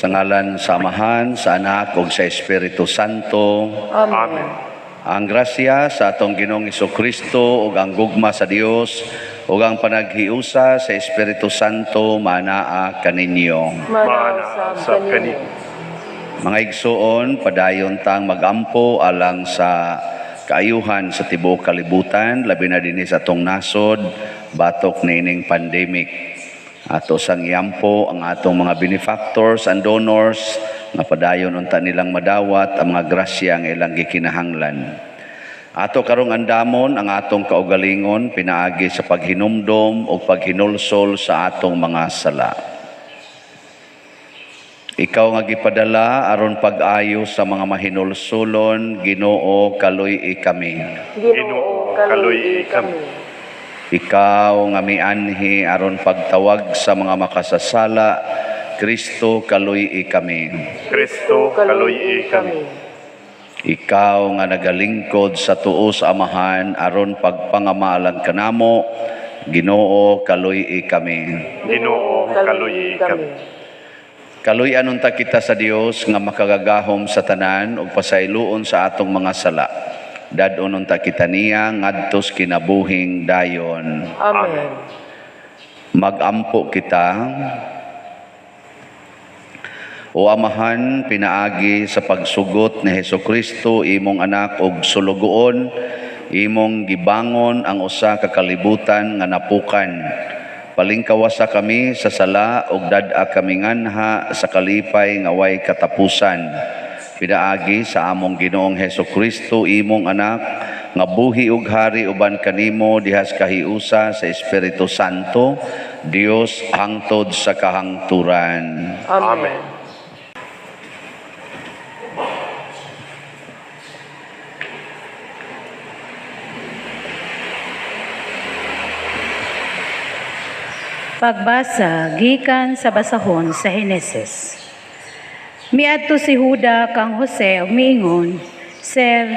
Sa ngalan sa Amahan, sa Anak, ug sa Espiritu Santo. Amen. Ang grasya sa atong Ginoong Jesucristo ug ang gugma sa Dios ug ang panaghiusa sa Espiritu Santo manaa kaninyo. Manasab kanino. Mga igsoon, padayon tang magampo alang sa kaayuhan sa tibuok kalibutan, labi na dinhi sa atong nasod, batok nining pandemic. Ato sang iyampo ang atong mga benefactors and donors nga padayon unta nilang madawat ang mga grasya nga ilang gikinahanglan. Ato karong andamon ang atong kaugalingon pinaagi sa paghinumdom o paghinulsol sa atong mga sala. Ikaw nga gipadala aron pag-ayo sa mga mahinulsulon, Ginoo kaluy kami. Ginoo kaluy kami. Ikaw nga mianhi aron pagtawag sa mga makasasala, Kristo kaluy kami. Kristo kaluy kami. Ikaw nga nagalingkod sa tuo sa Amahan aron pagpangamalan kanamo, Ginoo kaluy kami. Ginoo kaluy kami. Kaluy anunta kita sa Dios nga makagagahom sa tanan ug pasayloon sa atong mga sala. Dadon unta kita niya ngadtos kinabuhing dayon. Amen. Magampo kita. O Amahan, pinaagi sa pagsugot ni Hesukristo imong anak ug sulugoon, imong gibangon ang usa ka kalibutan nga napukan. Palingkawasa kami sa sala ug dad-a kami nganha sa kalipay nga way katapusan. Pinaagi sa among Ginoong Hesukristo imong anak nga buhi ug hari uban kanimo dihas kahiusa sa Espiritu Santo, Dios hangtod sa kahangturan. Amen. Pagbasa gikan sa basahon sa Henesis. Miadto si Juda kang Jose ug miingon, Sir,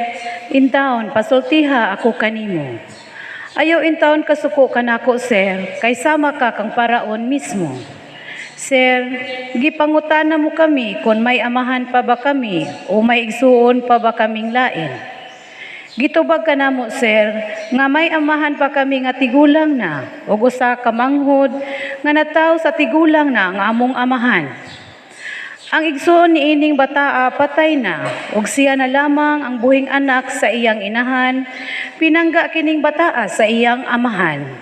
intawon pasultiha ako kanimo. Ayaw intawon kasuko kanako, Sir, kay sama ka kang paraon mismo. Sir, gipangutana mo kami kung may amahan pa ba kami o may igsuon pa ba kaming lain. Gitubag ka namo, Sir, nga may amahan pa kami nga tigulang na ug usa ka manghod nga nataw sa tigulang na nga among amahan. Ang igsoon ni ining bataa patay na ug siya na lamang ang buhing anak sa iyang inahan, pinangga kining bataa sa iyang amahan.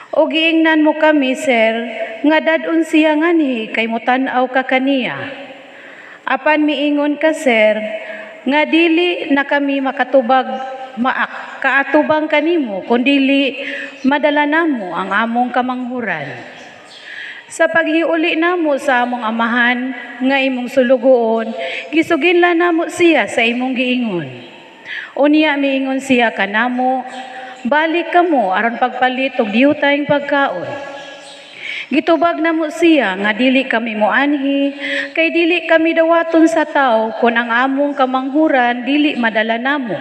O giingnan mo kami, Sir, nga dadun siya nganhi kay mutan-aw ka kaniya. Apan miingon ka, Sir, nga dili na kami makatubag kaatubang kanimo kundili madala namo ang among kamanghuran. Sa paghiuli namo sa among amahan nga imong sulugoon, gisuginlan namo siya sa imong giingon. Unya miingon siya kanamo, balik kamo aron pagpalit og diyutayng pagkaon. Gitubag namo siya nga dili kami moanhi, kay dili kami dawaton sa tao kun ang among kamanghuran dili madala namo.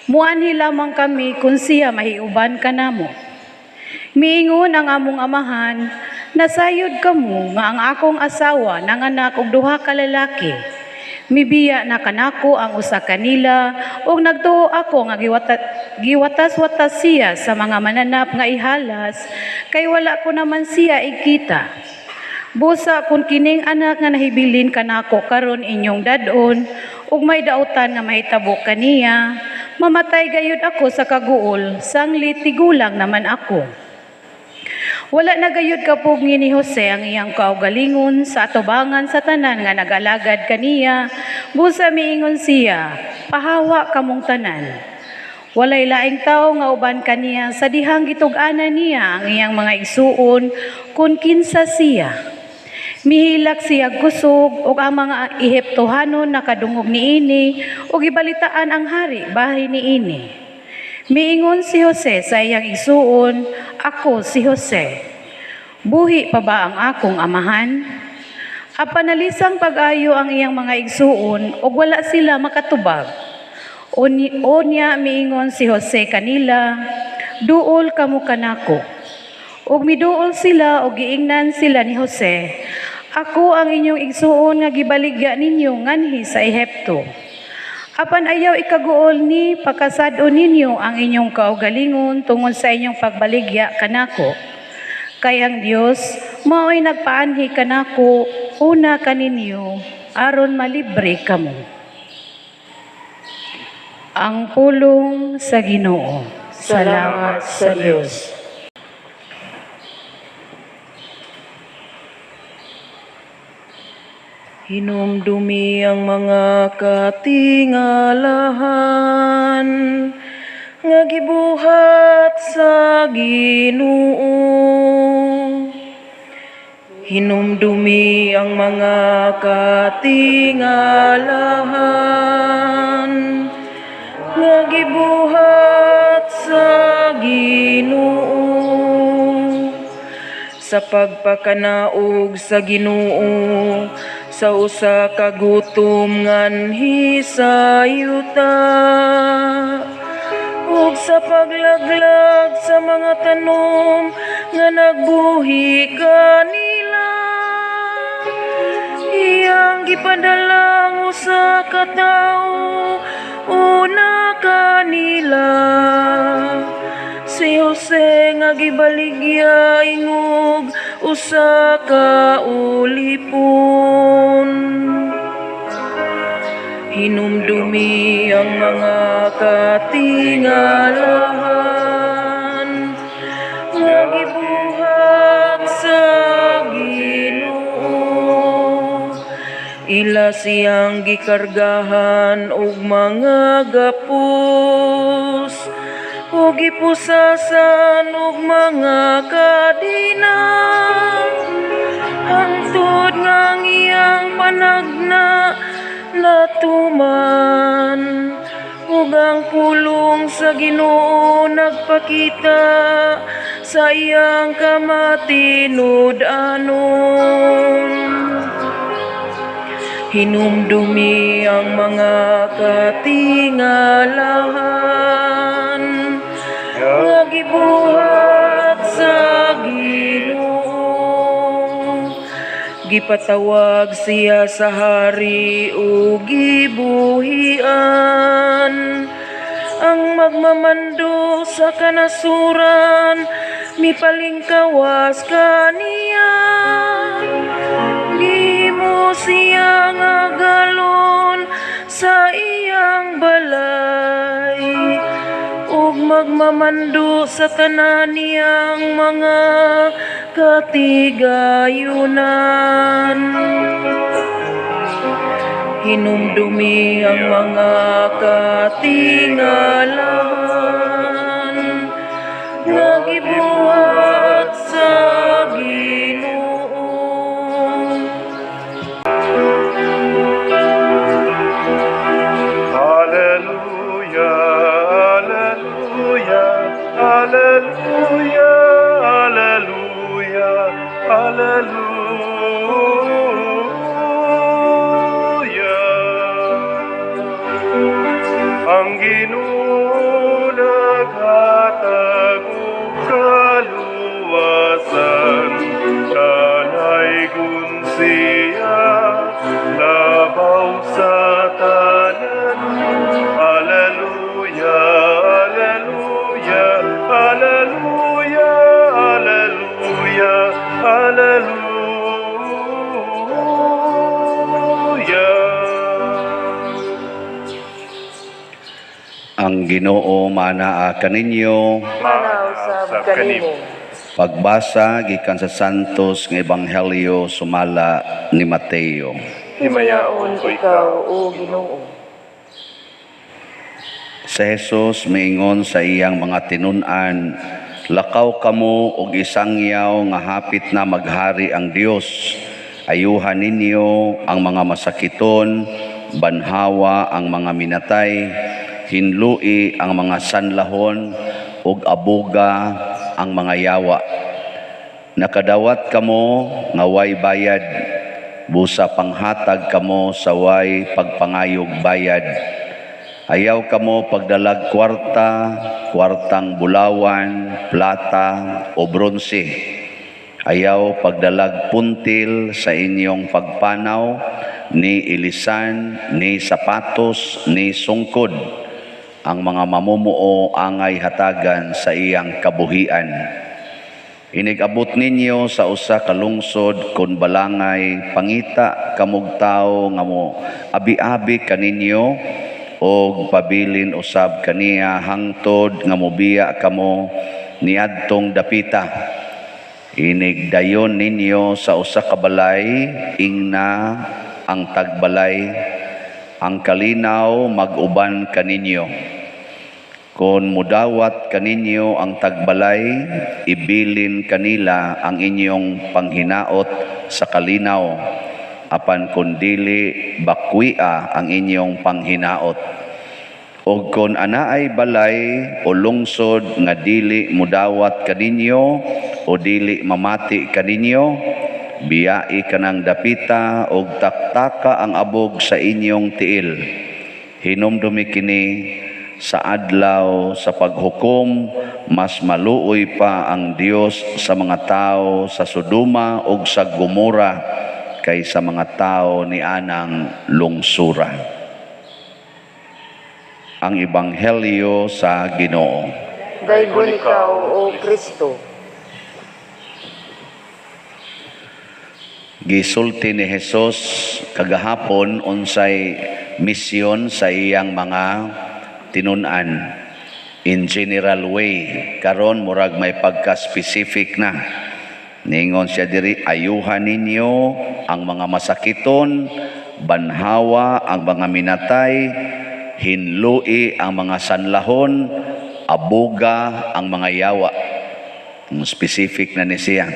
Muanhi lamang kami kun siya mahiuban kanamo. Miingon ang among amahan, nasayod kamo nga ang akong asawa nanganak og duha ka lalaki. Mibiya na kanako ang usa kanila ug nagtuo ako nga giwatas-watas siya sa mga mananap nga ihalas kay wala ko naman siya ikita. Busa kun kining anak nga nahibilin kanako karon inyong dadon ug may dautan nga mahitabo kaniya, mamatay gayud ako sa kaguol, sanglit tigulang naman ako. Wala na gayud kapugni ni Jose ang iyang kaugalingon sa atubangan sa tanan nga nagalagad kaniya, busa miingon siya, pahawa kamong tanan. Walay laing tao nga uban kaniya sa dihang gitug-anan niya ang iyang mga isuon kun kinsa siya. Mihilak siya kusog ug ang mga Ehiptohanon nakadungog niini ug gibalitaan ang hari bahay niini. Miingon si Jose sa iyang isuon, ako si Jose. Buhi pa ba ang akong amahan? Apanalisang pag-ayo ang iyang mga igsuon ug wala sila makatubag. Unya miingon si Jose kanila, duol kamo kanako. Ug miduol sila ug giingnan sila ni Jose. Ako ang inyong igsuon nga gibaligya ninyo nganhi sa Ehipto. Apan ayaw ikaguol ni pakasad-on ninyo ang inyong kaugalingon tungod sa inyong pagbaligya kanako. Kay ang Dios mao'y nagpaanhi kanako una kaninyo aron malibre kamo. Ang pulong sa Ginoo. Salamat sa Diyos. Hinumdumi ang mga katingalahan nga gibuhat sa Ginoo. Hinumdumi ang mga katingalahan nga gibuhat sa Ginoo. Sa pagpakanaog sa Ginoo, sa usa ka gutom nganhi sa yuta, ug sa paglaglag sa mga tanom nga nagbuhi kanila. Iyang gipadalang usa ka tawo una kanila, si Jose nga gibaligya ingog usa ka ulipon. Hinumdumi ang mga katingalahan nga gibuhat sa Ginoo. Ila siyang gikargahan og mga gapos, ug gipusasan og mga kadina. Hangtod nga ang iyang panagna natuman, ug ang pulong sa Ginoo nagpakita sa iyang kamatinud-anon. Hinumdumi ang mga katingalahan nga gibuhat sa Ginoo. Gipatawag siya sa hari o gibuhian. Ang magmamando sa kanasuran, mipalingkawas kaniya. Di mo siya nga galon sa iyang balay, ug magmamando sa tanan niyang mga katigayunan. Hinumdumi ang mga katingalahan nga gibuhat sa Ginoo. Hallelujah, hallelujah, hallelujah, hallelujah, hallelujah. Ang Ginoo naghatag og kaluwasan, kanay kun siya labaw sa tanan. Hallelujah, hallelujah, hallelujah, hallelujah, hallelujah. Ang Ginoo manaa kaninyo. Manausab kanimo. Pagbasa gikan sa Santos nga Ebanghelyo sumala ni Mateo. Himayaon ko ikaw, o Ginoo. Si Jesus miingon sa iyang mga tinun-an, lakaw kamo og isangyaw nga hapit na maghari ang Dios. Ayuhan ninyo ang mga masakiton, banhawa ang mga minatay, hinlui ang mga sanlahon, ug abuga ang mga yawa. Nakadawat kamo nga way bayad, busa panghatag kamo sa way pagpangayog bayad. Ayaw kamo pagdalag kwartang bulawan, plata o bronse. Ayaw pagdalag puntil sa inyong pagpanaw, ni ilisan, ni sapatos, ni sungkod. Ang mga mamumuo angay hatagan sa iyang kabuhian. Inigabot ninyo sa usa ka lungsod kun balangay pangita kamug tawo nga mo abi-abi kaninyo og pabilin usab kaniya hangtod nga mobiya kamo niadtong dapita. Inigdayon ninyo sa usa ka balay, ingna ang tagbalay, ang kalinaw mag-uban kaninyo. Kung mudawat kaninyo ang tagbalay, ibilin kanila ang inyong panghinaot sa kalinaw, apan kun dili bakwia ang inyong panghinaot. O kung anaay balay o lungsod nga dili mudawat kaninyo o dili mamati kaninyo, biyai kanang dapita og taktaka ang abog sa inyong tiil. Hinumdumi kini sa adlaw sa paghukom, mas maluoy pa ang Dios sa mga tao sa Sodoma ug sa Gomora kaysa mga tao ni anang lungsura. Ang Ebanghelyo sa Ginoo. Daygon ikaw, O Kristo. Gisulti ni Jesus kagahapon unsay misyon sa iyang mga tinun-an in general way. Karon murag may pagka-specific na. Ningon siya diri, ayuhan ninyo ang mga masakiton, banhawa ang mga minatay, hinlui ang mga sanlahon, abuga ang mga yawa. Specific na ni siya.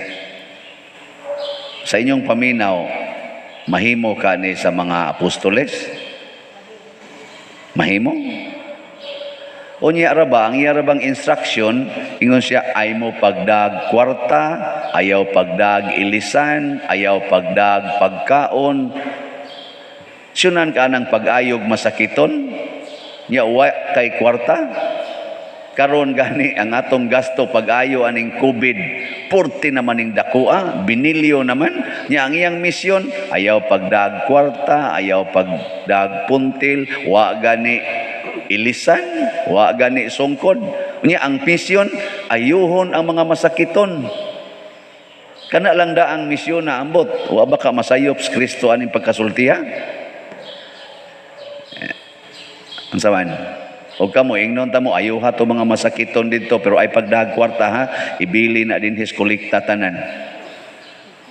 Sa inyong paminaw, mahimo ka ni sa mga apostoles? Mahimo? O niya ra ba, ang iya ra bang instruction, ingon siya, ay mo pagdag kwarta, ayaw pagdag ilisan, ayaw pagdag pagkaon, sunan ka ng pag-ayog masakiton, niya uwa kay kwarta. Karon gani ang atong gasto pag-ayo aning COVID, 40 naman ning dakua, binilyo naman. Niya ang iyang misyon, ayaw pagdag kwarta, ayaw pagdag puntil, wa gani ilisan, wa gani sungkod. Niya ang misyon, ayuhon ang mga masakiton. Kana lang da ang misyon na ambot. Wa ba ka masayop sa Kristo aning pagkasultiha? Ang saman. O kamo, ingnon ta mo, ayuha to mga masakiton dito, pero ay pagdag kwarta ha, ibili na din his kolekta tanan.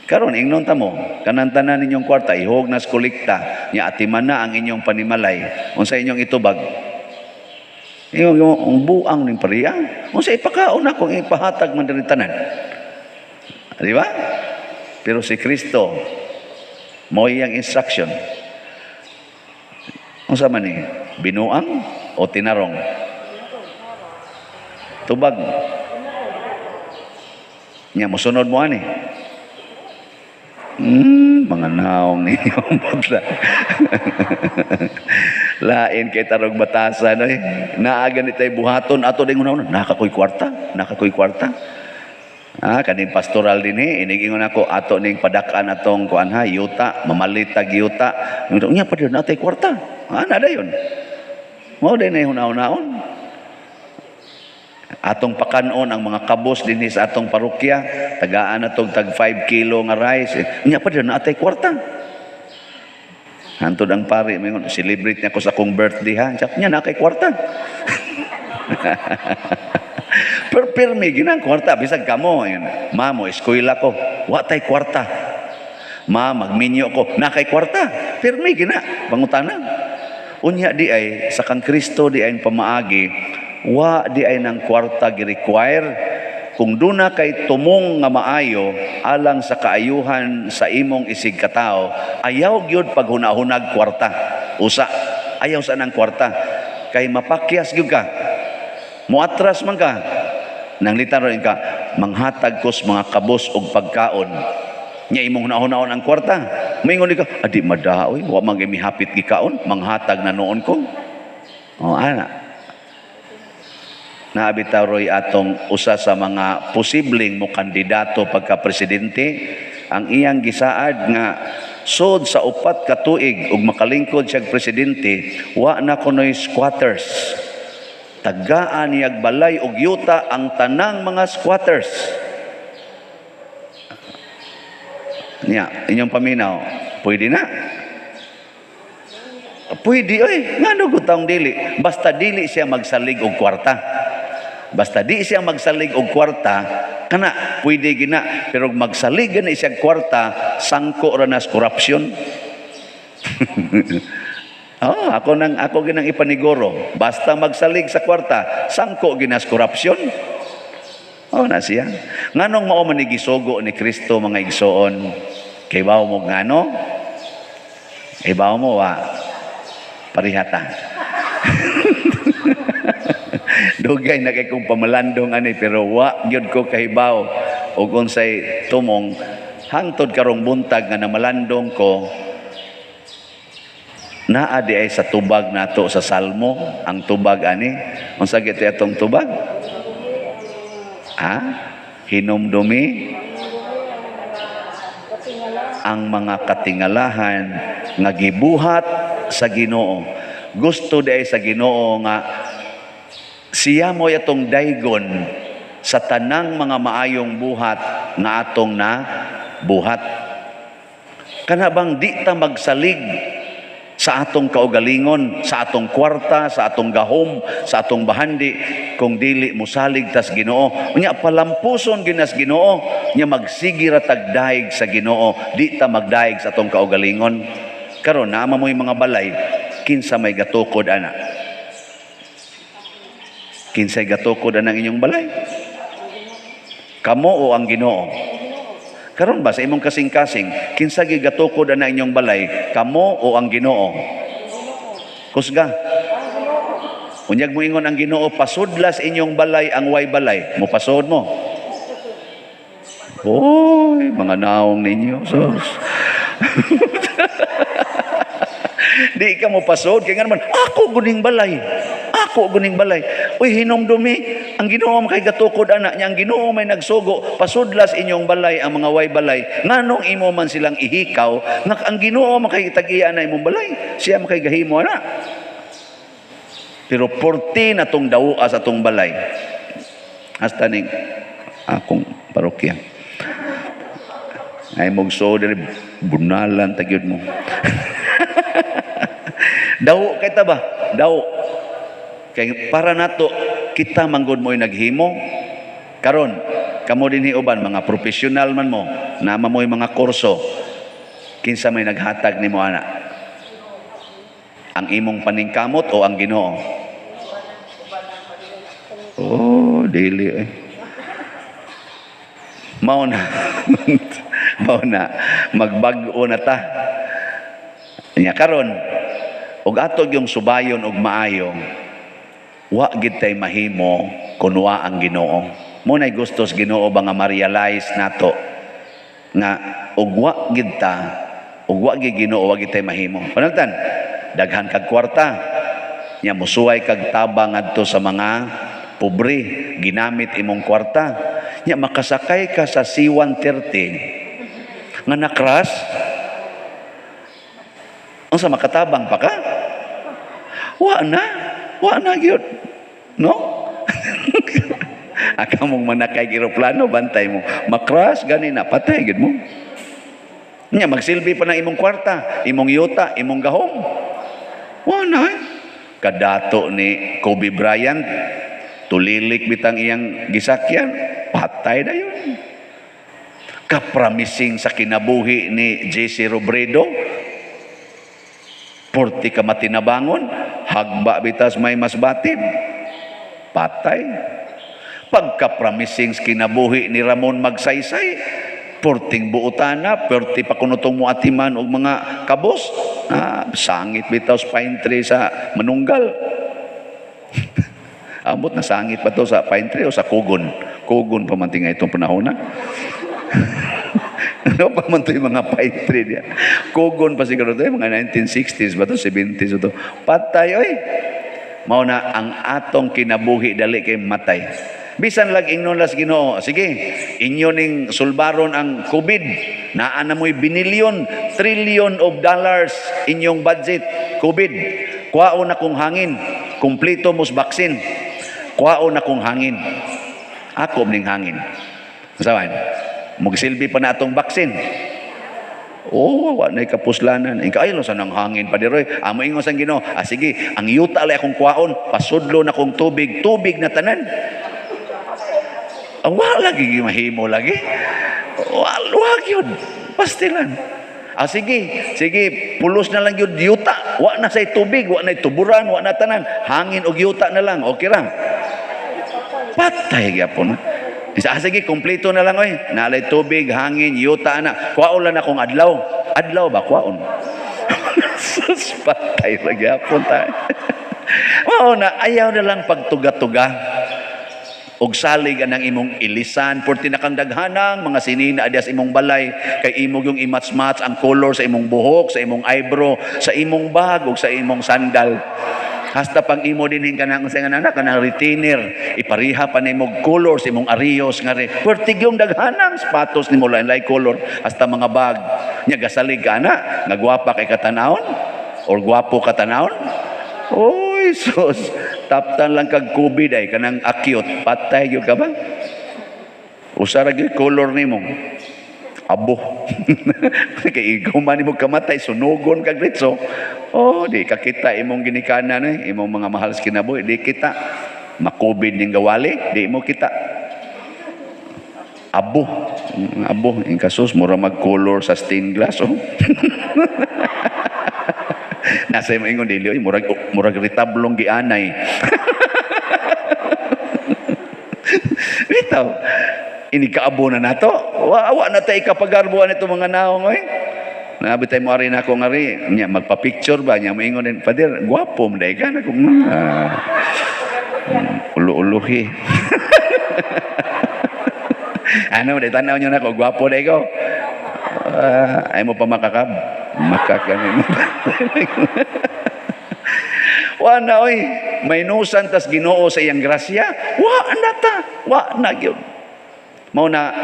Karon ingnon ta mo, kanan tanan ninyong kwarta, ihog na kolekta, niya atiman na ang inyong panimalay, unsa inyong itubag. Yung buang ning pariya, unsa ipakaon akong ipahatag man diri tanan. Di ba? Pero si Kristo, mo iyang instruction. Unsa man ni? Binuang o tinarong? Tubag. Nya mosunod mo ani. Mga naong ninyo butla. Lain kay tarong batasan oy. Naaga ni tay buhaton ato ding una nakakoy kwarta. Kaning pastoral din inigingon ako ato ning padakan atong kuan ha, yuta, mamalitag yuta. Nya pa din natay kwarta. Ana dayon. Mao din ay hunaon-hunaon. Atong pakanon ang mga kabos dinhi sa atong parokya, tagaan atong tag 5 kilo nga rice. Nya pa din natay kwarta. Hantod ang pari mingon, celebrate niya ko sa akong birthday ha. Nya na kay kwarta. Pero pirmi ginang kwarta bisag kamo. Ma mo eskwela ko, wa tay kwarta. Ma magminyo ko, na kay kwarta. Pirmi gina pangutana. Unya di ay sa kang Kristo di ay pamaagi, wa di ay nang kwarta gi-require. Kung duna kay tumong nga maayo alang sa kaayuhan sa imong isig katao, ayaw gyud paghunahunag kwarta. Usa, ayaw sa nang kwarta. Kay mapakyas gyud ka. Muatras man ka. Nang litaron ka, manghatag ko sa mga kabos og pagkaon. Nya imong hunahon ang kwarta. Mingon ka, adi madaoy, wa man gyud mihapit gikaon, manghatag na noon ko. O ana. Naabitaw roy atong usa sa mga posibleng mo kandidato pagka presidente, ang iyang gisaad nga sud sa 4 ka tuig ug makalingkod siya presidente, wa na kunoy squatters. Tagaan niyag balay ug yuta ang tanang mga squatters. Nya, inyong paminaw, pwede na. Pwede, oy, ngano gutang dili? Basta dili siya magsalig og kwarta. Basta di siya magsalig og kwarta, kana pwede gina. Pero magsalig gani siya kwarta, sangko ra nas korupsyon. Ako ginang ipaniguro. Basta magsalig sa kwarta, sangko ginas korupsyon. Na siya. Nganong mao man ni gisugo ni Kristo mga igsoon? Kay bawo mo ngano? Kay bawo mo wa parihata. Dugay na kay kong pamalandong ani, pero wa gyud ko kahibaw ug unsay tumong hangtod karong buntag nga namalandong ko. Naa di ay sa tubag nato sa Salmo, ang tubag ani. Unsa gito atong tubag? Hinumdumi ang mga katingalahan nga gibuhat sa Ginoo. Gusto di ay sa Ginoo nga siya mo yatong daygon sa tanang mga maayong buhat nga atong na buhat. Kana bang di ta magsalig sa atong kaugalingon, sa atong kwarta, sa atong gahom, sa atong bahandi, kung dili musalig tas Ginoo. Unya palampuson ginas Ginoo, nya magsigi ra tagdaig sa Ginoo, di ta magdaig sa atong kaugalingon. Karon naama mo mga balay, kinsa may gatukod ana? Kinsay gatukod ana inyong balay? Kamo o ang Ginoo? Karon ba sa imong kasing-kasing, kinsa gigatukod ana inyong balay, kamo o ang Ginoo? Kusga. Unyag mo ingon ang Ginoo, pasudlas inyong balay ang way balay, mo pasod mo. Oy, mga naong ninyo, sos. Di ka mo pasod kay nga naman, ako guning balay. Ako guning balay. Uy, hinumdumi, ang Ginoo makay gatukod ana nya, ang Ginoo may nagsugo, pasudlas inyong balay ang mga way balay. Nganong imo man silang ihikaw, nga ang Ginoo makay tag-iya na imong balay. Siya makay gahimo ana. Pero porti na tong dawa sa tong balay. Hasta ning akong parokya. Ay mugso diri bunalan tagyod mo. Daw kay ta ba? Daw kay para nato kita manggod mo'y naghimo. Karon kamo dinhi uban mga profesional man mo, nama mo'y mga kurso. Kinsa may naghatag nimo ana? Ang imong paningkamot o ang Ginoo? Oh, dili eh. Mao na. Mao na magbag-o na ta. Nya karon ug atog yung subayon og maayo, wa gid tay mahimo kun wa ang Ginoo. Mo nay gustos Ginoo ba nga ma-realize nato nga ug wa gid ta, ug wa gid Ginoo wa gid tay mahimo. Panagtan, daghan kag kwarta, nya musuway kag tabang adto sa mga pobre, ginamit imong kwarta. Nya makasakay ka sa C-130 nga nakras, unsa makatabang pa ka? Wa na gyud. No? Aka mong manakay eroplano, bantay mo. Makras gani na patay gyud mo. Nya magsilbi pa na imong kwarta, imong yuta, imong gahom. Wa na. Kadato ni Kobe Bryant, tulilik bitang iyang gisakyan, patay na yun. Kapramising sa kinabuhi ni J.C. Robredo, 40 ka matinabangon, hagba bitas may mas batid, patay. Pagkapramising sa kinabuhi ni Ramon Magsaysay, 40 buutana, 40 pa kunutong mo atiman og mga kabos, sangit bitaw sa pine tree sa manunggal. Amot na sangit pa to sa pine tree o sa kugon. Kugon pa man tinga itong panahon na. Ano pa man ito yung mga pine tree niya. Kugon pa siguro ito, mga 1960s ba ito, 70s ito. Patay, oy. Mao na ang atong kinabuhi dali kay matay. Bisan lag ingnon las Ginoo, sige, inyo ning sulbaron ang COVID, naa na mo'y binilyon, trillion of dollars inyong budget, COVID. Kuwaon na kong hangin, kumplito mos baksin. Kuwaon na kong hangin. Ako ning hangin. Saban, magsilbi pa na atong baksin. Oh, wa nay kapuslanan. Ing kaaylo sa nang hangin pa diroy. Amo ingon sang Ginoo, sige, ang yuta lay akong kuwaon, pasudlo na kong tubig, tubig na tanan. Wa lagi mahimo lagi. Wag yun. Pastilan. Sige, pulos na lang yun yuta. Wa na say tubig, wa na tuburan, wa na tanan. Hangin og yuta na lang. Okay ra. Patay gyapon. Sige, kompleto na lang oy. Nalay tubig, hangin, yuta na. Kuwaon lang akong adlaw. Adlaw ba kuwaon? Sus, patay lagi gyapon ta. Mao na ayaw na lang pagtuga-tuga. Og salig anang imong ilisan porti na kang daghanang mga sinina adias imong balay kay imo yung imats-mats ang color sa imong buhok, sa imong eyebrow, sa imong bag ug sa imong sandal. Hasta pang imo dinhin kanang sa anak kanang retainer, ipariha pa nimo color sa imong ariyos nga re. Porti yung daghanang sapatos nimo lain-lain color hasta mga bag. Nya gasalig ka na, nga gwapa kay katanawon or gwapo katanawon. Oy, sus. Taptan lang kag COVID ay kanang acute. Patay gyud ka ba? Usara gyud color nimo. Abo. Kay ikaw man mo kamatay sunugon kag ritso. Oh, di ka kita imong ginikanan imong mga mahal sa kinabuhi, di kita. Ma-COVID ning gawali, di mo kita. Abo. Abo, in kasus mura mag-color sa stained glass oh. Nasa mo ingon dili oy murag retablong gianay. Bitaw. Ini kaabo na nato. Wa na tay kapagarbuan ito mga naong oy. Nabi tay mo ari na ako ngari nya magpa-picture ba nya moingon din pader gwapo man day ka na kung ulo-uluhi. Ano day tanaw nyo na ko gwapo day ko. Ay mo pa makakab. Makakanin mo. Wa na oy, may nusan tas Ginoo sa iyang grasya. Wa na ta, wa na gyud. Mao na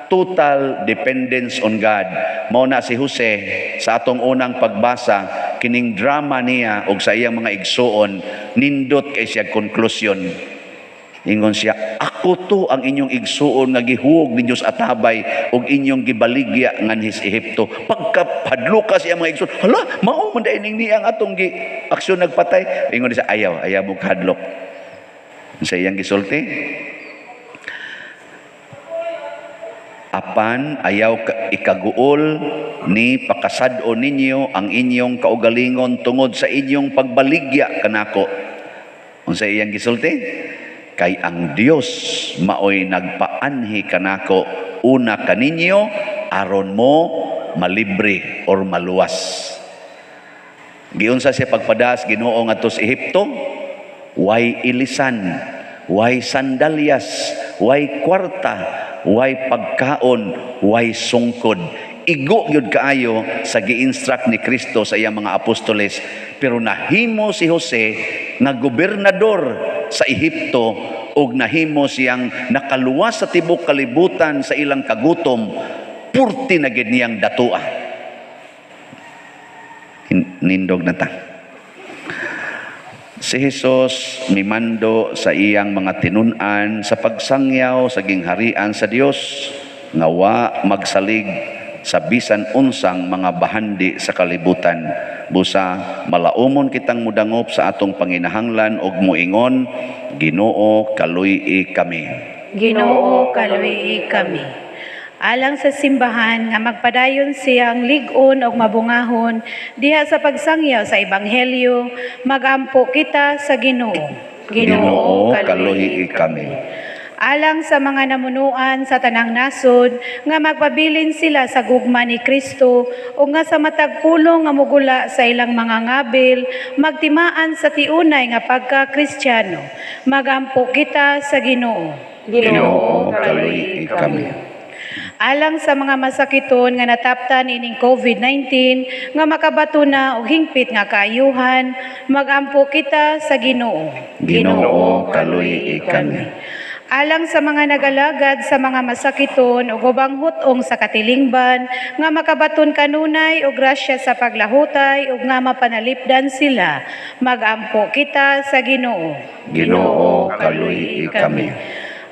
total dependence on God. Mao na si Jose sa atong unang pagbasa kining drama niya og sa iyang mga igsuon nindot kay siya konklusyon. Ingon siya, ako to ang inyong igsuon nga gihuog ninyo sa atabay ug inyong gibaligya nganhis Ehipto. Pagkapadlo ka siya mga igsuon, hala, mao man dai ning niyang atong gi aksyon nagpatay. Ingon siya, ayaw mo kadlok. Sa iyang gisulti, apan ayaw ikaguol ni pakasad-o ninyo ang inyong kaugalingon tungod sa inyong pagbaligya kanako. Unsa iyang gisulti? Kay ang Dios maoy nagpaanhi kanako una kaninyo aron mo malibre or maluwas. Giunsa siya pagpadas Ginoo ngadto sa Ehipto? Way ilisan, way sandalyas, way kwarta, way pagkaon, way sungkod. Igo gyud kaayo sa gi-instruct ni Kristo sa iyang mga apostoles, pero nahimo si Jose nga gobernador sa Ehipto ug nahimo siyang nakaluwas sa tibok kalibutan sa ilang kagutom, purti na gid niyang datua. Nindog na ta. Si Jesus mimando sa iyang mga tinun-an sa pagsangyaw sa gingharian sa Dios nga wa magsalig sa bisan unsang mga bahandi sa kalibutan. Busa malaumon kitang mudangop sa atong panginahanglan ug muingon, Ginoo kaluy-i kami. Ginoo kaluy kami. Alang sa simbahan nga magpadayon siyang lig-on og mabungahon diha sa pagsangyaw sa ebanghelyo, magampo kita sa Ginoo. Ginoo kaluy-i kami. Alang sa mga namunuan sa tanang nasod nga magpabilin sila sa gugma ni Kristo o nga sa matag pulong nga mugula sa ilang mga ngabil magtimaan sa tiunay nga pagka-Kristiyano, magampo kita sa Ginoo. Ginoo kaluy-i kami. Alang sa mga masakiton nga nataptan ining COVID-19 nga makabato na og hingpit nga kaayuhan, magampo kita sa Ginoo. Ginoo, kaluy kami. Alang sa mga nagalagad sa mga masakiton ug ubang hutong sa katilingban nga makabaton kanunay og grasya sa paglahutay ug nga mapanalipdan sila, magampo kita sa Ginoo. Ginoo, kaluy kami.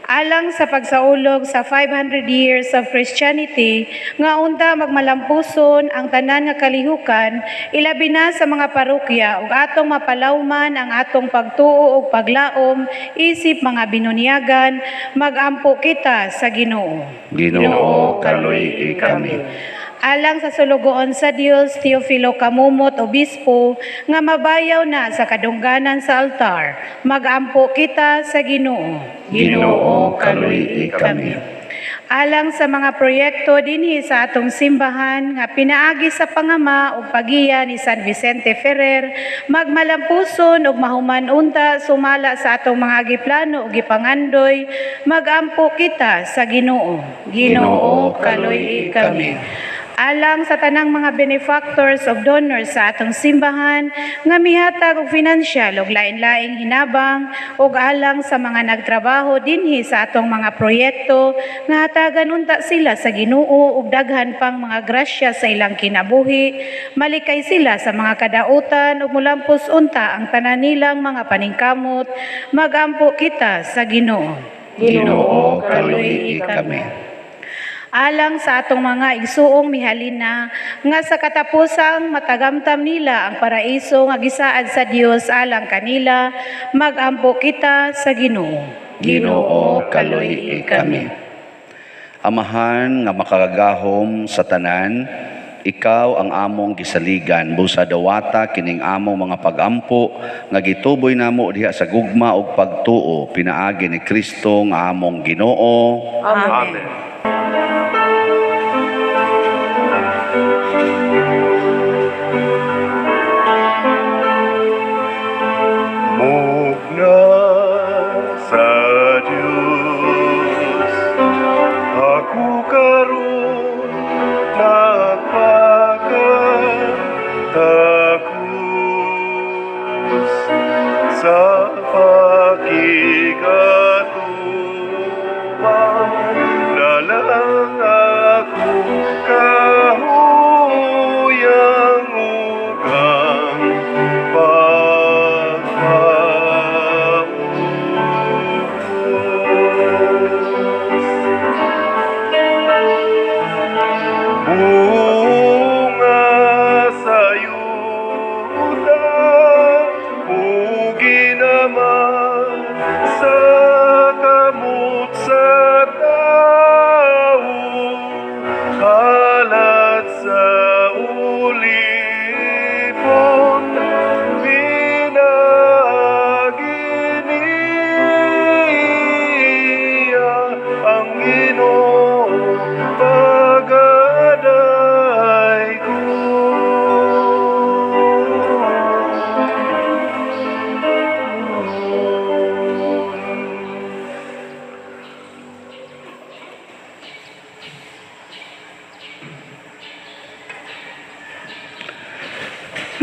Alang sa pagsaulog sa 500 years of Christianity, nga unta magmalampuson ang tanan nga kalihukan, ilabi na sa mga parokya ug atong mapalawman ang atong pagtuo ug paglaom isip mga binunyagan, magampo kita sa Ginoo. Ginoo, kaluy kami. Alang sa sulugoon sa Dios, Teofilo Kamumot, Obispo, nga mabayaw na sa kadungganan sa altar, magampo kita sa Ginoo. Ginoo, kaluy kami. Alang sa mga proyekto dinhi sa atong simbahan nga pinaagi sa pangama ug pagiya ni San Vicente Ferrer, magmalampuson ug mahuman unta sumala sa atong mga giplano ug gipangandoy, magampo kita sa Ginoo. Ginoo, kaluy kami. Alang sa tanang mga benefactors of donors sa atong simbahan nga mihatag og financial ug lain-laing hinabang ug alang sa mga nagtrabaho dinhi sa atong mga proyekto nga hatagan unta sila sa Ginoo ug daghan pang mga grasya sa ilang kinabuhi, malikay sila sa mga kadautan ug mulampos unta ang tanan nilang mga paningkamot, magampo kita sa Ginoo. Ginoo, kaluy kami. Alang sa atong mga igsuong mihalina nga sa katapusang matagamtam nila ang paraiso nga gisaad sa Dios alang kanila, magampo kita sa Ginoo. Ginoo, kaluy kami. Amahan nga makagagahom sa tanan, ikaw ang among gisaligan, busa dawata kining among mga pagampo nga gituboy namo diha sa gugma ug pagtuo pinaagi ni Kristo nga among Ginoo. Amen. Mugna sa Diyos, ako karon nagpakatakos sa pakigatuman, nalang ako kahuyang ugang bunga sa yuta, ugi naman sa kamot sa tao, halat sa ulipon, pinaginiya ang Ginoo pagaday ko.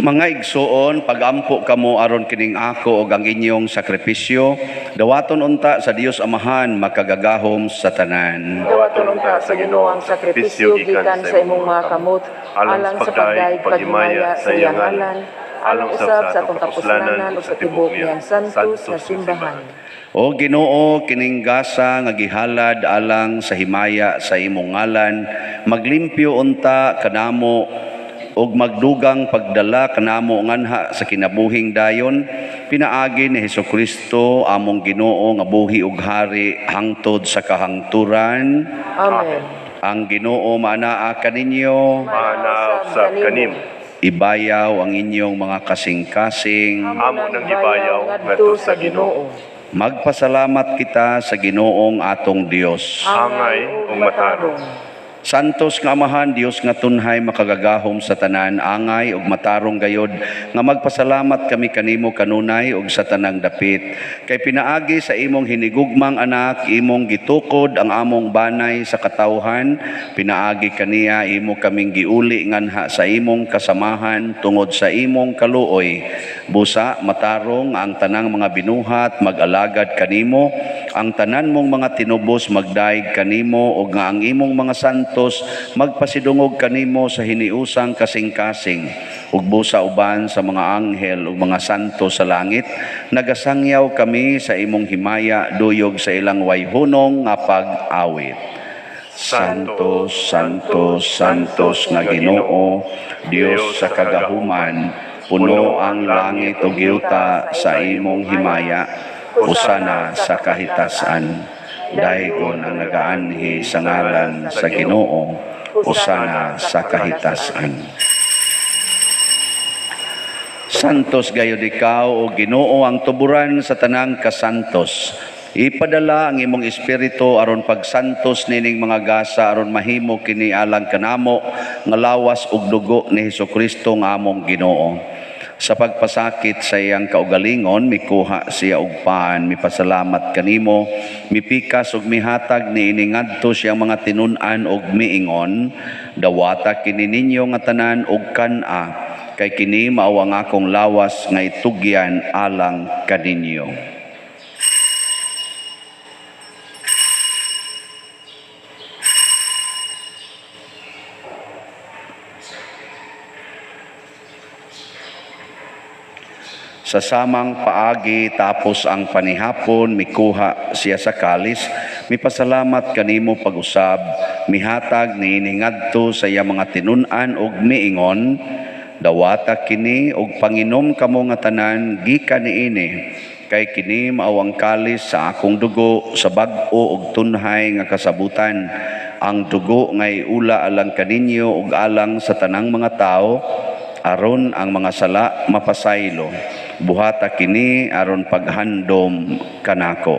Mga igsuon, pagampo kamo aron kining ako ug ang inyong sakripisyo, dawaton unta sa Dios Amahan makagagahom sa tanan. Dawaton unta sa Ginoo ang sakripisyo gikan sa imong mga kamot, alang sa pagdayeg paghimaya sa iyang ngalan, alang usab sa atong kapuslanan ug sa tibuok niyang santos nga simbahan. O Ginoo, kining gasa nga gihalad alang sa himaya sa imong ngalan, maglimpyo unta kanamo ug magdugang pagdala kanamo nganha sa kinabuhing dayon, pinaagi ni Hesukristo among Ginoo nga buhi ug hari hangtod sa kahangturan. Amen. Ang Ginoo manaa kaninyo, Manaw sa kanim, ibayaw ang inyong mga kasing-kasing. amo nang ibayaw ngadto sa Ginoo. Magpasalamat kita sa Ginoong atong Dios. Angay ug matarong. Santos nga Amahan, Dios nga tunhay makagagahom sa tanan, angay ug matarong gayod nga magpasalamat kami kanimo kanunay ug sa tanang dapit. Kay pinaagi sa imong hinigugmang anak, imong gitukod ang among banay sa katawhan, pinaagi kaniya imo kaming giuli nganha sa imong kasamahan tungod sa imong kaluoy. Busa matarong ang tanang mga binuhat mag-alagad kanimo, ang tanan mong mga tinubos magdaig kanimo ug nga ang imong mga santos magpasidungog kanimo sa hiniusang kasing-kasing ug busa uban sa mga anghel ug mga santos sa langit. Nagasangyaw kami sa imong himaya duyog sa ilang wayhunong nga pag-awit. Santos, Santos, Santos nga Ginoo, Dios sa kagahuman, puno ang langit ug yuta sa imong himaya. Usana sa kahitasan. Daigon ang nagaanhi sa ngalan sa Ginoo. Usana sa kahitasan. Santos gayud ikaw o Ginoo ang tuburan sa tanang kasantos. Ipadala ang imong espiritu aron pagsantos nining mga gasa aron mahimo kini alang kanamo nga lawas ug dugo ni Hesukristo nga among Ginoo. Sa pagpasakit sa iyang kaugalingon, mikuha siya og paan, mipasalamat kanimo, mipikas ug mihatag ni iningadto siyang mga tinun-an ug miingon, dawata kini ninyo nga tanan og kan-a, kay kini mao ang akong lawas nga itugyan alang kaninyo. Sa samang paagi tapos ang panihapon, mikuha siya sa kalis, mipasalamat kanimo pag-usab, mihatag ni iningadto sa iya mga tinun-an ug miingon, dawata kini ug panginom kamo nga tanan gikan niini, kay kini mao ang kalis sa akong dugo sa bag-o ug tunhay nga kasabutan. Ang dugo ngay ula alang kaninyo ug alang sa tanang mga tao, aron ang mga sala mapasaylo. Buhata kini aron paghandom kanako.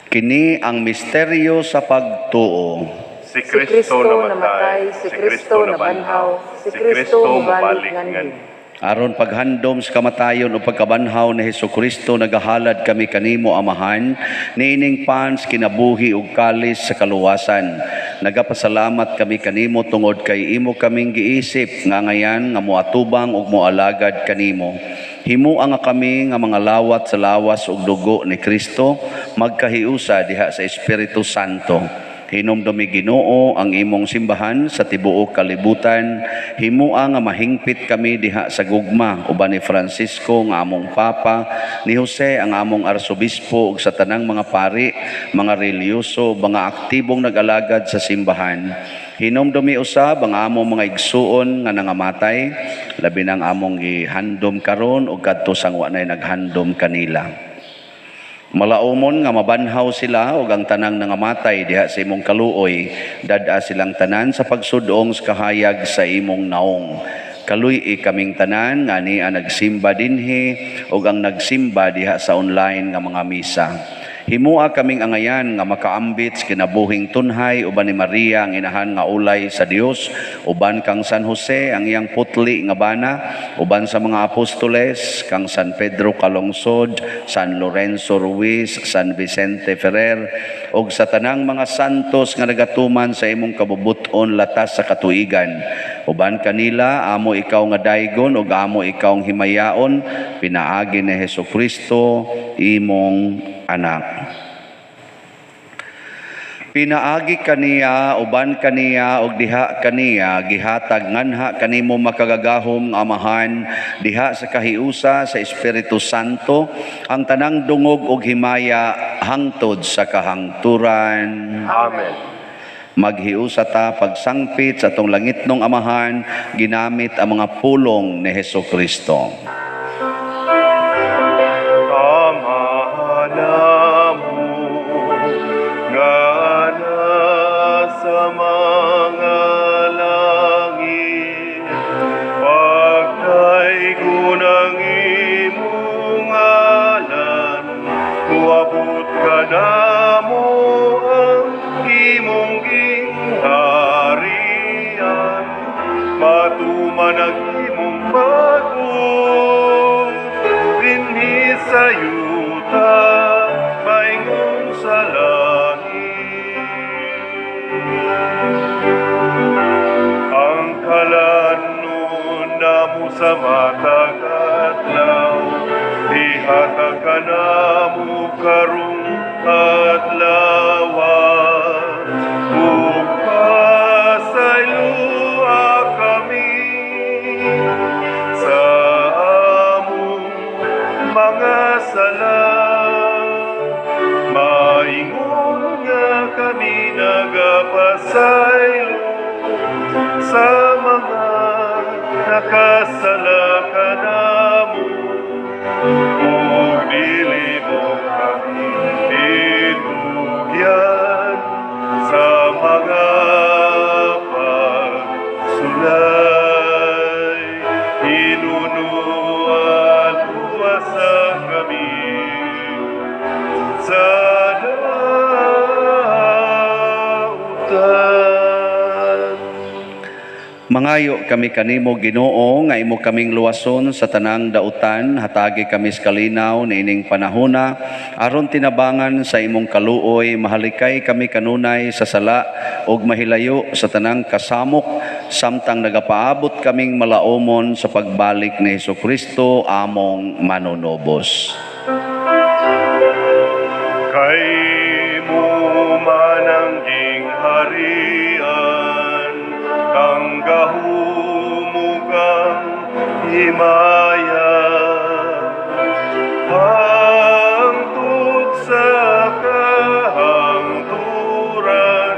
Kini ang misteryo sa pagtuo. Si Kristo namatay, si Kristo nabanhaw, si Kristo mubalik ngan. Aron paghandom sa kamatayon o pagkabanhaw ni Hesukristo, nagahalad kami kanimo Amahan, niining pans kinabuhi ug kalis sa kaluwasan. Nagapasalamat kami kanimo tungod kay imo kaming giisip nga ngayan nga moatubang ug moalagad kanimo. Himuang nga kami nga mga lawat sa lawas ug dugo ni Kristo, magkahiusa diha sa Espiritu Santo. Hinumdumi Ginoo ang imong simbahan sa tibuok kalibutan. Himua nga mahingpit kami diha sa gugma uban ni Francisco nga among Papa, ni Jose ang among Arsobispo ug sa tanang mga pari, mga reliyoso, mga aktibong nag-alagad sa simbahan. Hinumdumi usab ang among mga igsuon nga nangamatay, labi nang among gihandom karon ug kadto sang wa nay naghandom kanila. Malaumon nga mabanhaw sila ug ang tanang nangamatay diha sa imong kaluoy, dad-a silang tanan sa pagsudong sa kahayag sa imong naong. Kaluy kaming tanan nga niya nagsimba dinhi ug ang nagsimba diha sa online nga mga misa. Himua kaming angayan nga makaambit sa kinabuhing tunhay uban ni Maria ang inahan nga ulay sa Dios, uban kang San Jose ang iyang putli nga bana, uban sa mga apostoles kang San Pedro Calungsod, San Lorenzo Ruiz, San Vicente Ferrer ug sa tanang mga santos nga nagatuman sa imong kabubuton latas sa katuigan. Uban kanila amo ikaw nga daygon ug amo ikaw ang himayaon, pinaagi ni Hesukristo imong anak. Pinaagi kaniya, uban kaniya, ug diha kaniya, gihatag nganha kanimo makagagahom nga Amahan, diha sa kahiusa sa Espiritu Santo, ang tanang dungog ug himaya hangtod sa kahangturan. Amen. Maghiusa ta pagsangpit sa atong langitnong Amahan, ginamit ang mga pulong ni Hesukristo. Sama matuman ang imong pag-o, dinhi sa yuta, maingon sa langit. Ang kalanon namo sa matag adlaw, ihatag ka namo karong adlawan, ug pasaylua kami sa among mga sala. Maingon nga kami nagapasaylo sa mga nakasala ka namo, ug dili mo kami itugyan sa mga pagsulay. Inunuan uwasa kami sa dautan. Mangayo kami kanimo Ginoo nga imo kaming luwason sa tanang dautan, hatagi kami sa kalinaw niining panahona aron tinabangan sa imong kaluoy, mahalikay kami kanunay sa sala ug mahilayo sa tanang kasamok samtang nagapaabot kaming malaumon sa pagbalik ni Hesukristo among manunobos. Kay mo manangging harian, kang gahumugang himaya, hangtod sa kahangturan.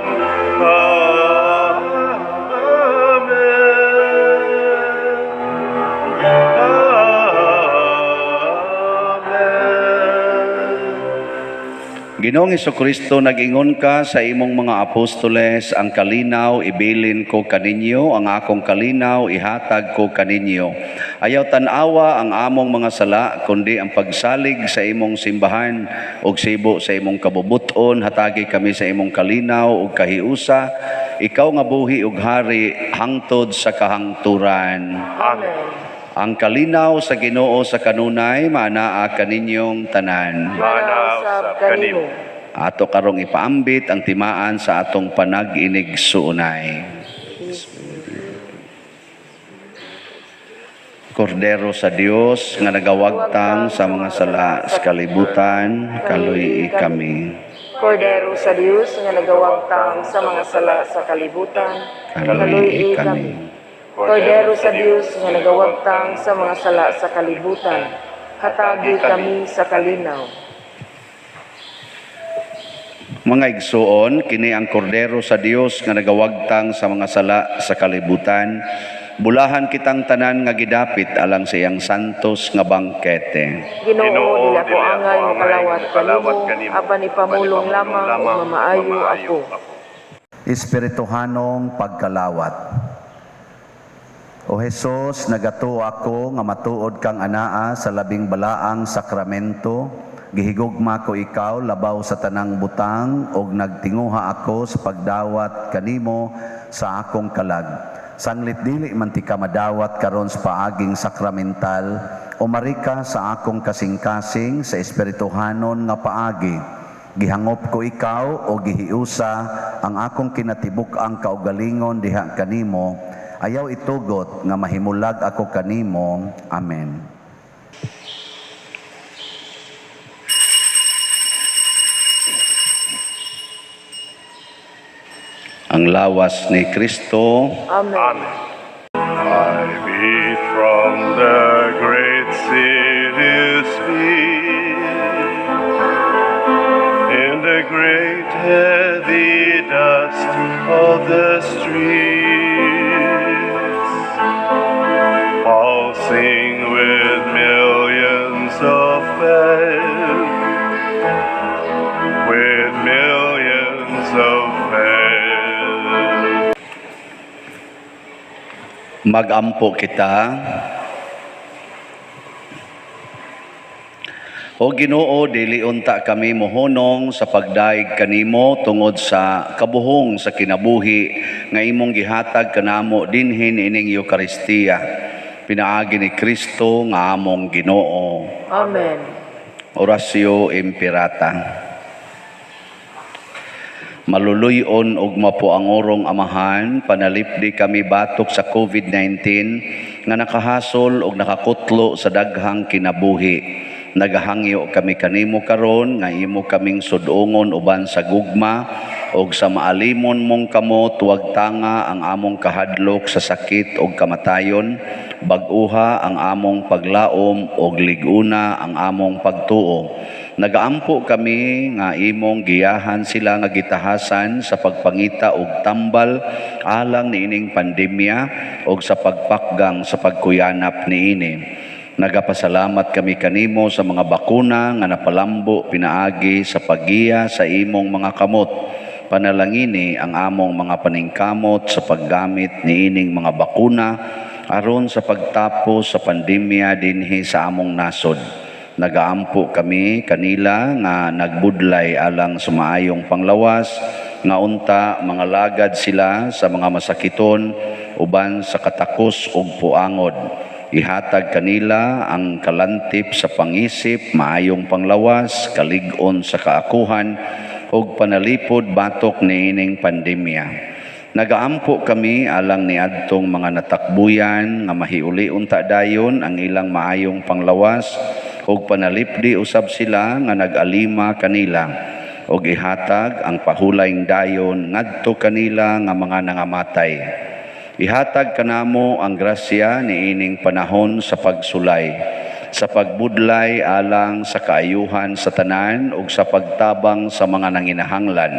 Ginoong Hesukristo, nag-ingon ka sa imong mga apostoles, ang kalinaw ibilin ko kaninyo, ang akong kalinaw ihatag ko kaninyo. Ayaw tanawa ang among mga sala, kundi ang pagsalig sa imong simbahan ug sibo sa imong kabubuton, hatagi kami sa imong kalinaw ug kahiusa, ikaw nga buhi ug hari hangtod sa kahangturan. Amen. Ang kalinaw sa Ginoo sa kanunay, manaa kaninyong tanan. Manausab kanimo. Ato karong ipaambit ang timaan sa atong panag-inig suunay. Kordero sa Dios nga nagawagtang sa mga sala sa kalibutan, kaluy kami. Kordero sa Dios nga nagawagtang sa mga sala sa kalibutan, Kaluy kami. Kordero sa Dios nga nagawagtang sa mga sala sa kalibutan, hatagi kami sa kalinaw. Mga igsuon, kini ang kordero sa Dios nga nagawagtang sa mga sala sa kalibutan. Bulahan kitang tanan nga gidapit alang sa iyang santos nga bangkete. Ginoo, dili ako angay makalawat kanimo, apan ipamulong lamang ug mamaayo ako. Espirituhanong pagkalawat. O Jesus, nagato ako nga matuod kang anaa sa labing balaang sakramento. Gihigugma ko ikaw labaw sa tanang butang ug nagtinguha ako sa pagdawat kanimo sa akong kalag. Sanglit dili man ti ka madawat karon sa paaging sakramental, umari ka sa akong kasing-kasing sa espirituhanon nga paagi. Gihangop ko ikaw o gihiusa ang akong kinatibuk-ang kaugalingon diha kanimo. Ayaw itugot nga mahimulag ako kanimo. Amen. Ang lawas ni Kristo. Amen. Amen. I beat from the great city's speed, in the great heavy dust of the streets, pulsing with millions of men, with millions of men. Magampo kita. O Ginoo, dili unta kami mohonong sa pagdaig kanimo tungod sa kabuhong sa kinabuhi nga imong gihatag kanamo dinhi niining Eucharistia. Pinaagi ni Kristo nga among Ginoo. Amen. Orasyo Imperata. Maluluyon ug mapuangorong Amahan, panalipdi kami batok sa COVID-19 nga nakahasol ug nakakutlo sa daghang kinabuhi. Nagahangyo kami kanimo karon nga imo kaming sudungon uban sa gugma ug sa maalimon mong kamot huwag tanga ang among kahadlok sa sakit ug kamatayon, bag-uha ang among paglaom ug liguna ang among pagtuo. Nagaampo kami nga imong giyahan sila nga gitahasan sa pagpangita og tambal alang niining pandemya ug sa pagpakgang sa pagkuyanap niini. Nagapasalamat kami kanimo sa mga bakuna nga napalambo pinaagi sa paggiya sa imong mga kamot. Panalangini ang among mga paningkamot sa paggamit niining mga bakuna aron sa pagtapos sa pandemya dinhi sa among nasod. Nagaampo kami kanila nga nagbudlay alang sumaayong panglawas nga unta mga lagad sila sa mga masakiton uban sa katakos ug puangod. Ihatag kanila ang kalantip sa pangisip, maayong panglawas, kalig-on sa kaakuhan ug panalipod batok niining pandemya. Nagaampo kami alang niadtong mga natakbuyan nga mahiuli unta dayon ang ilang maayong panglawas ug panalipdi usab sila nga nag-alima kanila ug ihatag ang pahulayng dayon ngadto kanila nga mga nangamatay. Ihatag kanamo ang grasya niining panahon sa pagsulay, sa pagbudlay alang sa kaayuhan sa tanan ug sa pagtabang sa mga nanginahanglan.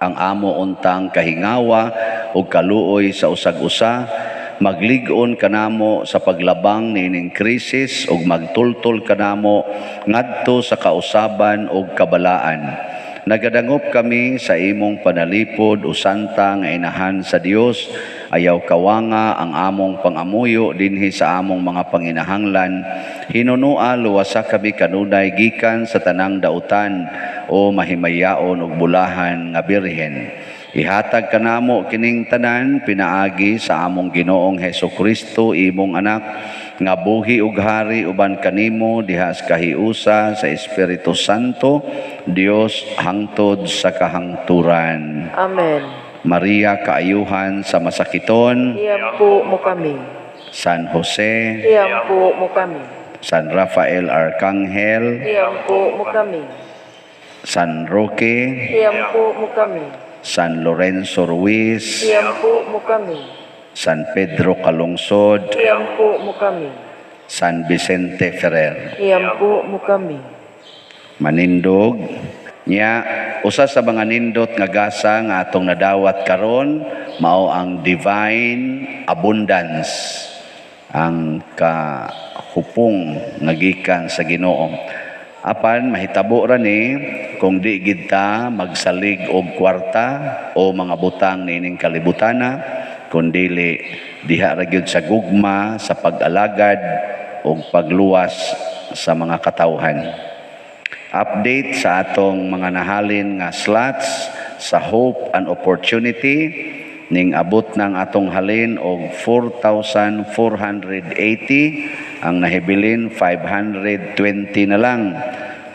Ang amo untang kahingawa ug kaluoy sa usag-usa, maglig-on kanamo sa paglabang niining krisis ug magtultol kanamo ngadto sa kausaban ug kabalaan. Nagadangop kami sa imong panalipod o santa nga inahan sa Dios, ayaw kawanga ang among pangamuyo dinhi sa among mga panginahanglan. Hinunua luwasa kami kanunay gikan sa tanang dautan o mahimayaon ug bulahan nga birhen. Ihatag kanamo kining tanan pinaagi sa among Ginoong Hesukristo imong anak nga buhi ug hari uban kanimo diha sa kahiusa sa Espiritu Santo, Dios hangtod sa kahangturan. Amen. Maria kaayuhan sa masakiton, Iampo mo kami. San Jose, Iampo mo kami. San Rafael Arcangel, Iampo mo kami. San Roque, Iampo mo kami. San Lorenzo Ruiz, Iampo mo kami. San Pedro Calungsod, Iampo mo kami. San Vicente Ferrer. Iampo mo kami. Manindog nya usa sa mga nindot nga gasa nga atong nadawat karon mao ang divine abundance, ang kahupong nga gikan sa Ginoo. Apan mahitabo ra ni kung di gid ta magsalig og kwarta o mga butang niining kalibutana, kundili diha ra gyud sa gugma sa pag-alagad o pagluwas sa mga katawhan. Update sa atong mga nahalin nga slots sa Hope and Opportunity ning abot ng atong halin og 4,480, ang nahibilin 520 na lang.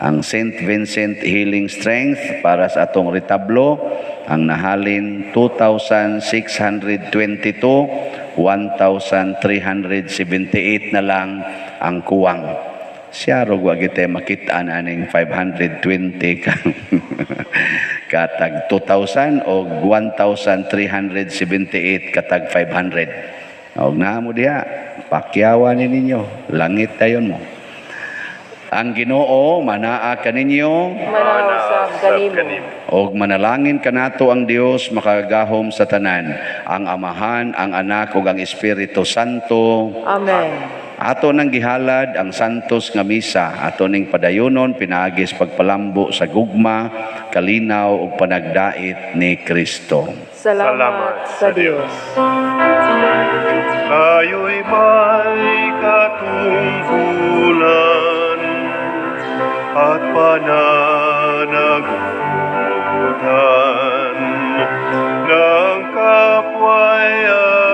Ang St. Vincent Healing Strength para sa atong retablo ang nahalin 2,622, 1,378 na lang ang kuwang. Siya ro wa gite makitaan aning 520 katag 2,000 o 1,378 katag 500. Og naamo diha pakyawan ninyo, langit dayon mo. Ang Ginoo manaa kaninyo, Manausab kanimo. og manalangin kanato ang Dios makagahom sa tanan, ang Amahan, ang Anak ug ang Espiritu Santo. Amen. Ato nang gihalad ang santos nga misa, ato ning padayonon pinaagis pagpalambo sa gugma, kalinaw ug panagdait ni Kristo. Salamat sa Dios. Kayo'y may katungkulan pananagutan ng kapwa'y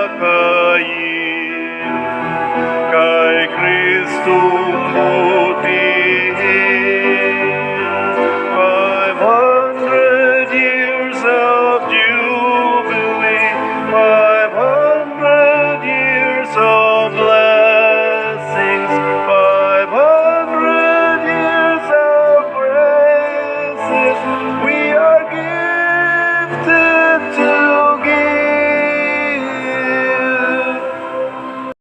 akayin kay Kristo